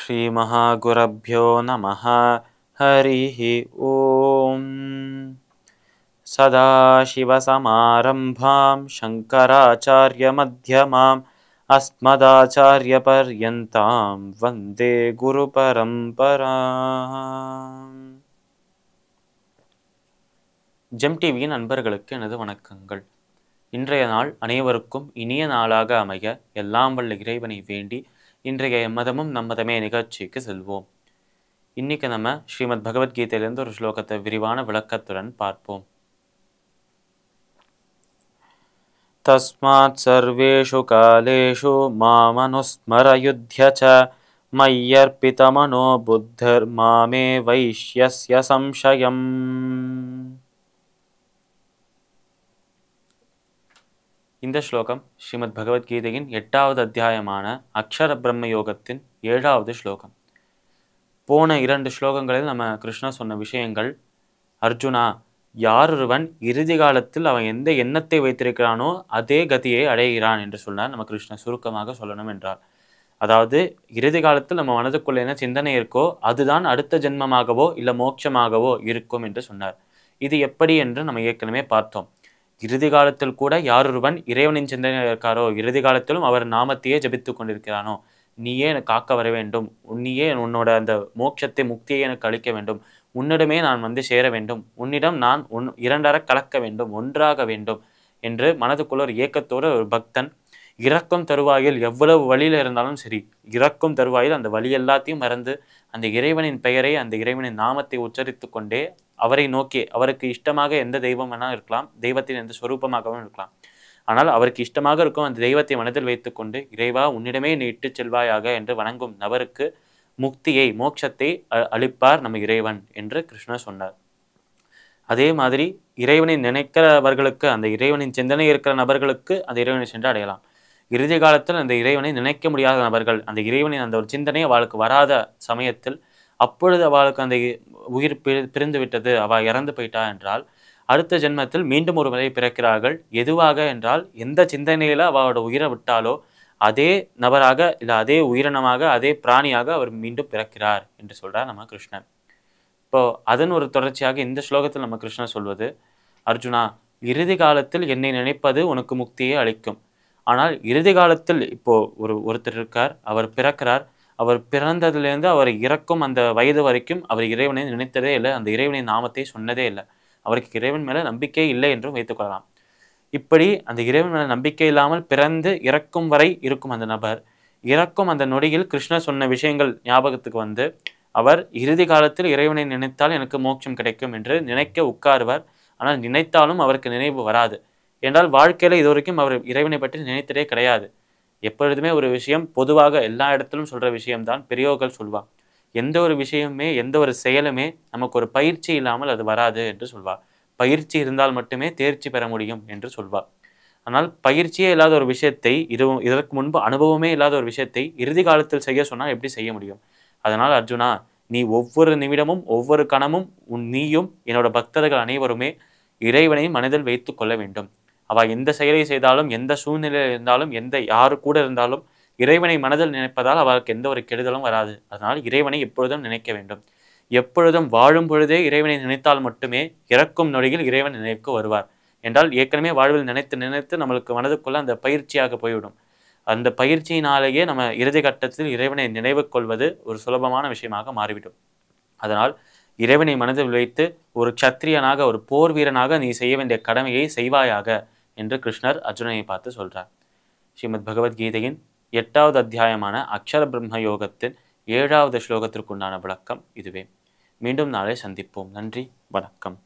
श्रीमहागुरभ्यो नमः। हरिः ओम्। सदाशिवसमारम्भां शङ्कराचार्यमध्यमाम् अस्मदाचार्यपर्यन्तां वन्दे गुरुपरम्पराम्. ஜெம் டிவியின் நண்பர்களுக்கு எனது வணக்கங்கள். இன்றைய நாள் அனைவருக்கும் இனிய நாளாக அமைய எல்லாம் வல்ல இறைவனை வேண்டி இன்றைய எம்மதமும் நம்மதமே நிகழ்ச்சிக்கு செல்வோம். இன்னைக்கு நம்ம ஸ்ரீமத் பகவத்கீதையிலிருந்து ஒரு ஸ்லோகத்தை விரிவான விளக்கத்துடன் பார்ப்போம். தஸ்மாத் சர்வேஷு காலேஷு மாமனுஸ்மரயுத்ய ச மய்யர்பிதமனோ புத்தர் மாமே வைஷ்யஸ்ய சம்சயம். இந்த ஸ்லோகம் ஸ்ரீமத் பகவத்கீதையின் 8வது அத்தியாயமான அக்ஷர பிரம்ம யோகத்தின் 7வது ஸ்லோகம். போன 2 ஸ்லோகங்களில் நம்ம கிருஷ்ணர் சொன்ன விஷயங்கள், அர்ஜுனா, யாரொருவன் இறுதி காலத்தில் அவன் எந்த எண்ணத்தை வைத்திருக்கிறானோ அதே கதியை அடைகிறான் என்று சொன்னார். நம்ம கிருஷ்ணர் சுருக்கமாக சொல்லணும் என்றார், அதாவது இறுதி காலத்தில் நம்ம மனதுக்குள்ள என்ன சிந்தனை இருக்கோ அதுதான் அடுத்த ஜென்மமாகவோ இல்லை மோட்சமாகவோ இருக்கும் என்று சொன்னார். இது எப்படி என்று நம்ம ஏற்கனவே பார்த்தோம். இறுதி காலத்தில் கூட யாரொருவன் இறைவனின் சிந்தனையில் இருக்காரோ, இறுதி காலத்திலும் அவர் நாமத்தையே ஜபித்து கொண்டிருக்கிறானோ, நீயே எனக்கு காக்க வர வேண்டும், நீயே உன்னோட அந்த மோட்சத்தை முக்தியை எனக்கு அளிக்க வேண்டும், உன்னிடமே நான் சேர வேண்டும், உன்னிடம் நான் இரண்டர கலக்க வேண்டும், ஒன்றாக வேண்டும் என்று மனதுக்குள்ள ஒரு ஏக்கத்தோடு ஒரு பக்தன் இறக்கும் தருவாயில் எவ்வளவு வழியில் இருந்தாலும் சரி, இறக்கும் தருவாயில் அந்த வழி எல்லாத்தையும் மறந்து அந்த இறைவனின் பெயரை, அந்த இறைவனின் நாமத்தை உச்சரித்து கொண்டே அவரை நோக்கி, அவருக்கு இஷ்டமாக எந்த தெய்வம் வேணாலும் இருக்கலாம், தெய்வத்தின் எந்த ஸ்வரூபமாகவும் இருக்கலாம், ஆனால் அவருக்கு இஷ்டமாக இருக்கும் அந்த தெய்வத்தை மனதில் வைத்துக்கொண்டு இறைவா உன்னிடமே நீ இட்டு செல்வாயாக என்று வணங்கும் நபருக்கு முக்தியை, மோட்சத்தை அளிப்பார் நம்ம இறைவன் என்று கிருஷ்ணர் சொன்னார். அதே மாதிரி இறைவனை நினைக்கிறவர்களுக்கு, அந்த இறைவனின் சிந்தனை இருக்கிற நபர்களுக்கு அந்த இறைவனை சென்று அடையலாம். இறுதி காலத்தில் அந்த இறைவனை நினைக்க முடியாத நபர்கள், அந்த இறைவனின் அந்த ஒரு சிந்தனை அவளுக்கு வராத சமயத்தில், அப்பொழுது அவளுக்கு அந்த உயிர் பிரிந்து விட்டது, அவள் இறந்து போயிட்டா என்றால் அடுத்த ஜென்மத்தில் மீண்டும் ஒரு முறை பிறக்கிறார்கள். எதுவாக என்றால், எந்த சிந்தனையில அவளோட உயிரை விட்டாலோ அதே நபராக, இல்லை அதே உயிரினமாக, அதே பிராணியாக அவர் மீண்டும் பிறக்கிறார் என்று சொல்றார் நம்ம கிருஷ்ணன். இப்போ அதன் ஒரு தொடர்ச்சியாக இந்த ஸ்லோகத்தில் நம்ம கிருஷ்ணர் சொல்வது, அர்ஜுனா, இறுதி காலத்தில் என்னை நினைப்பது உனக்கு முக்தியை அளிக்கும். ஆனால் இறுதி காலத்தில் இப்போ ஒருத்தர் இருக்கார், அவர் பிறக்கிறார், அவர் பிறந்ததுலேருந்து அவர் இறக்கும் அந்த வயது வரைக்கும் அவர் இறைவனை நினைத்ததே இல்லை, அந்த இறைவனின் நாமத்தை சொன்னதே இல்லை, அவருக்கு இறைவன் மேலே நம்பிக்கை இல்லை என்றும் வைத்துக்கொள்ளலாம். இப்படி அந்த இறைவன் மேலே நம்பிக்கை இல்லாமல் பிறந்து இறக்கும் வரை இருக்கும் அந்த நபர், இறக்கும் அந்த நொடியில் கிருஷ்ணர் சொன்ன விஷயங்கள் ஞாபகத்துக்கு வந்து அவர் இறுதி காலத்தில் இறைவனை நினைத்தால் எனக்கு மோட்சம் கிடைக்கும் என்று நினைக்க உட்காருவார். ஆனால் நினைத்தாலும் அவருக்கு நினைவு வராது. என்றால் வாழ்க்கையில இது வரைக்கும் அவர் இறைவனை பற்றி நினைத்ததே கிடையாது. எப்பொழுதுமே ஒரு விஷயம் பொதுவாக எல்லா இடத்திலும் சொல்ற விஷயம்தான் பெரியோர்கள் சொல்வார், எந்த ஒரு விஷயமே, எந்த ஒரு செயலுமே நமக்கு ஒரு பயிற்சி இல்லாமல் அது வராது என்று சொல்வார். பயிற்சி இருந்தால் மட்டுமே தேர்ச்சி பெற முடியும் என்று சொல்வார். ஆனால் பயிற்சியே இல்லாத ஒரு விஷயத்தை, இதற்கு முன்பு அனுபவமே இல்லாத ஒரு விஷயத்தை இறுதி காலத்தில் செய்ய சொன்னால் எப்படி செய்ய முடியும்? அதனால் அர்ஜுனா, நீ ஒவ்வொரு நிமிடமும் ஒவ்வொரு கணமும் நீயும் என்னோட பக்தர்கள் அனைவருமே இறைவனை மனதில் வைத்து கொள்ள வேண்டும். அவள் எந்த செயலை செய்தாலும், எந்த சூழ்நிலையில் இருந்தாலும், யாரு கூட இருந்தாலும் இறைவனை மனதில் நினைப்பதால் அவளுக்கு எந்த ஒரு கெடுதலும் வராது. அதனால் இறைவனை எப்பொழுதும் நினைக்க வேண்டும். எப்பொழுதும் வாழும் பொழுதே இறைவனை நினைத்தால் மட்டுமே இறக்கும் நொடியில் இறைவன் நினைவுக்கு வருவார். என்றால் ஏற்கனவே வாழ்வில் நினைத்து நினைத்து நம்மளுக்கு மனதுக்குள்ள அந்த பயிற்சியாக போய்விடும். அந்த பயிற்சியினாலேயே நம்ம இறுதி கட்டத்தில் இறைவனை நினைவு கொள்வது ஒரு சுலபமான விஷயமாக மாறிவிடும். அதனால் இறைவனை மனதில் வைத்து ஒரு க்ஷத்திரியனாக, ஒரு போர் வீரனாக நீ செய்ய வேண்டிய கடமையை செய்வாயாக என்று கிருஷ்ணர் அர்ஜுனனை பார்த்து சொல்றார். ஸ்ரீமத் பகவத்கீதையின் 8வது அத்தியாயமான அக்ஷர பிரம்ம யோகத்தின் 7வது ஸ்லோகத்திற்குண்டான விளக்கம் இதுவே. மீண்டும் நாளை சந்திப்போம். நன்றி, வணக்கம்.